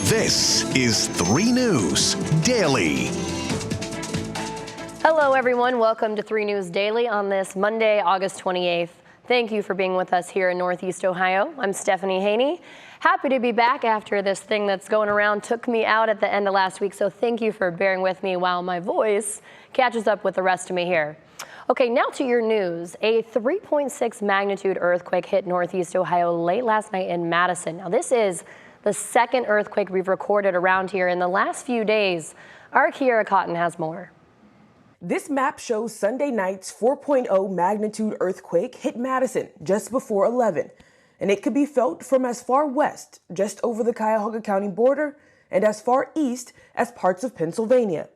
This is 3 News Daily. Hello, everyone. Welcome to 3 News Daily on this Monday, August 28th. Thank you for being with us here in Northeast Ohio. I'm Stephanie Haney. Happy to be back after this thing that's going around took me out at the end of last week, so thank you for bearing with me while my voice catches up with the rest of me here. Okay, now to your news. A 3.6 magnitude earthquake hit Northeast Ohio late last night in Madison. Now, this is the second earthquake we've recorded around here in the last few days. Our Kiera Cotton has more. This map shows Sunday night's 4.0 magnitude earthquake hit Madison just before 11, and it could be felt from as far west, just over the Cuyahoga County border, and as far east as parts of Pennsylvania.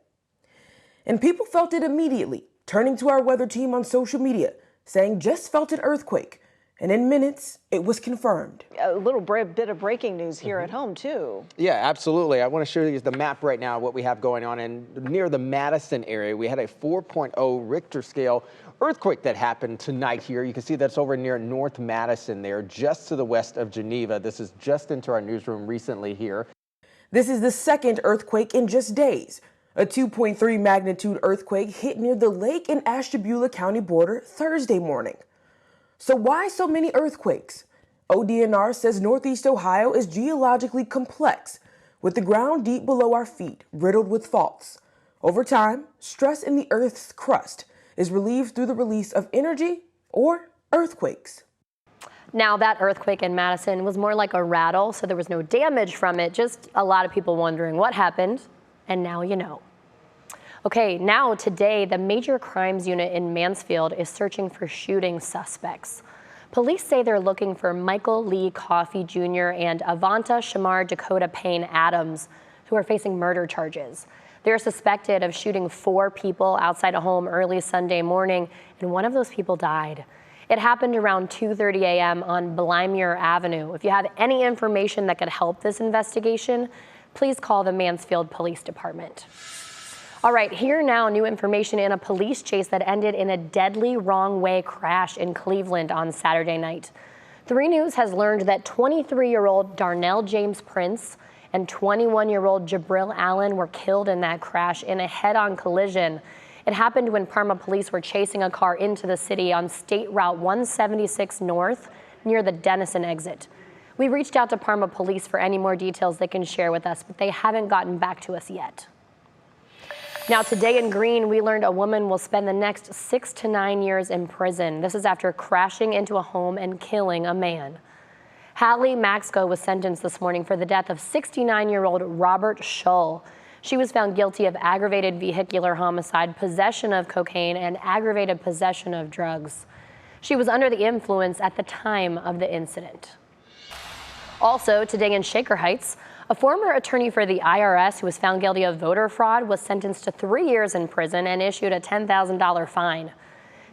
And people felt it immediately, turning to our weather team on social media, saying just felt an earthquake. And in minutes, it was confirmed. A little bit of breaking news here at home, too. Yeah, absolutely. I want to show you the map right now, what we have going on. And near the Madison area, we had a 4.0 Richter scale earthquake that happened tonight here. You can see that's over near North Madison there, just to the west of Geneva. This is just into our newsroom recently here. This is the second earthquake in just days. A 2.3 magnitude earthquake hit near the Lake and Ashtabula County border Thursday morning. So why so many earthquakes? ODNR says Northeast Ohio is geologically complex, with the ground deep below our feet riddled with faults. Over time, stress in the Earth's crust is relieved through the release of energy or earthquakes. Now, that earthquake in Madison was more like a rattle, so there was no damage from it, just a lot of people wondering what happened, and now you know. Okay, now today, the Major Crimes Unit in Mansfield is searching for shooting suspects. Police say they're looking for Michael Lee Coffey Jr. and Avanta Shamar Dakota Payne Adams, who are facing murder charges. They're suspected of shooting 4 people outside a home early Sunday morning, and one of those people died. It happened around 2:30 a.m. on Blymuir Avenue. If you have any information that could help this investigation, please call the Mansfield Police Department. All right, here now, new information in a police chase that ended in a deadly wrong-way crash in Cleveland on Saturday night. 3 News has learned that 23-year-old Darnell James Prince and 21-year-old Jabril Allen were killed in that crash in a head-on collision. It happened when Parma police were chasing a car into the city on State Route 176 North near the Denison exit. We reached out to Parma police for any more details they can share with us, but they haven't gotten back to us yet. Now, today in Greene, we learned a woman will spend the next 6 to 9 years in prison. This is after crashing into a home and killing a man. Hallie Maxco was sentenced this morning for the death of 69-year-old Robert Schull. She was found guilty of aggravated vehicular homicide, possession of cocaine, and aggravated possession of drugs. She was under the influence at the time of the incident. Also, today in Shaker Heights, a former attorney for the IRS who was found guilty of voter fraud was sentenced to 3 years in prison and issued a $10,000 fine.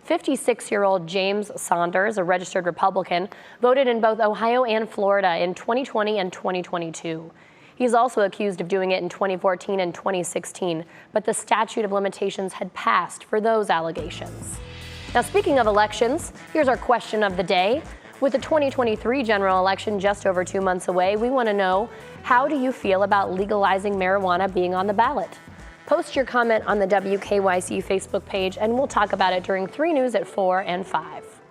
56-year-old James Saunders, a registered Republican, voted in both Ohio and Florida in 2020 and 2022. He's also accused of doing it in 2014 and 2016, but the statute of limitations had passed for those allegations. Now, speaking of elections, here's our question of the day. With the 2023 general election just over 2 months away, we want to know, how do you feel about legalizing marijuana being on the ballot? Post your comment on the WKYC Facebook page, and we'll talk about it during 3 News at 4 and 5.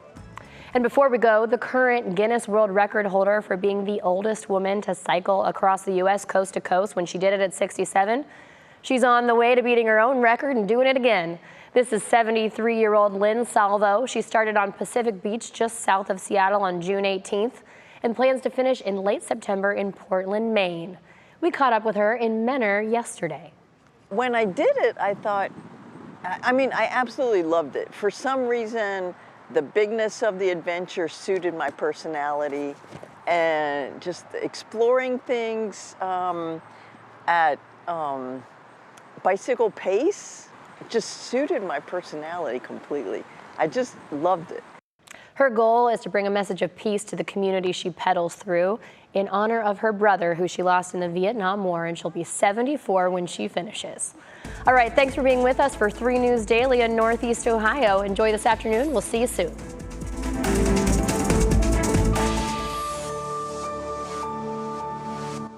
And before we go, the current Guinness World Record holder for being the oldest woman to cycle across the U.S. coast to coast when she did it at 67, she's on the way to beating her own record and doing it again. This is 73-year-old Lynn Salvo. She started on Pacific Beach just south of Seattle on June 18th and plans to finish in late September in Portland, Maine. We caught up with her in Menor yesterday. When I did it, I thought, I absolutely loved it. For some reason, the bigness of the adventure suited my personality, and just exploring things at bicycle pace just suited my personality completely. I just loved it. Her goal is to bring a message of peace to the community she pedals through in honor of her brother, who she lost in the Vietnam War, and she'll be 74 when she finishes. All right, thanks for being with us for 3 News Daily in Northeast Ohio. Enjoy this afternoon. We'll see you soon.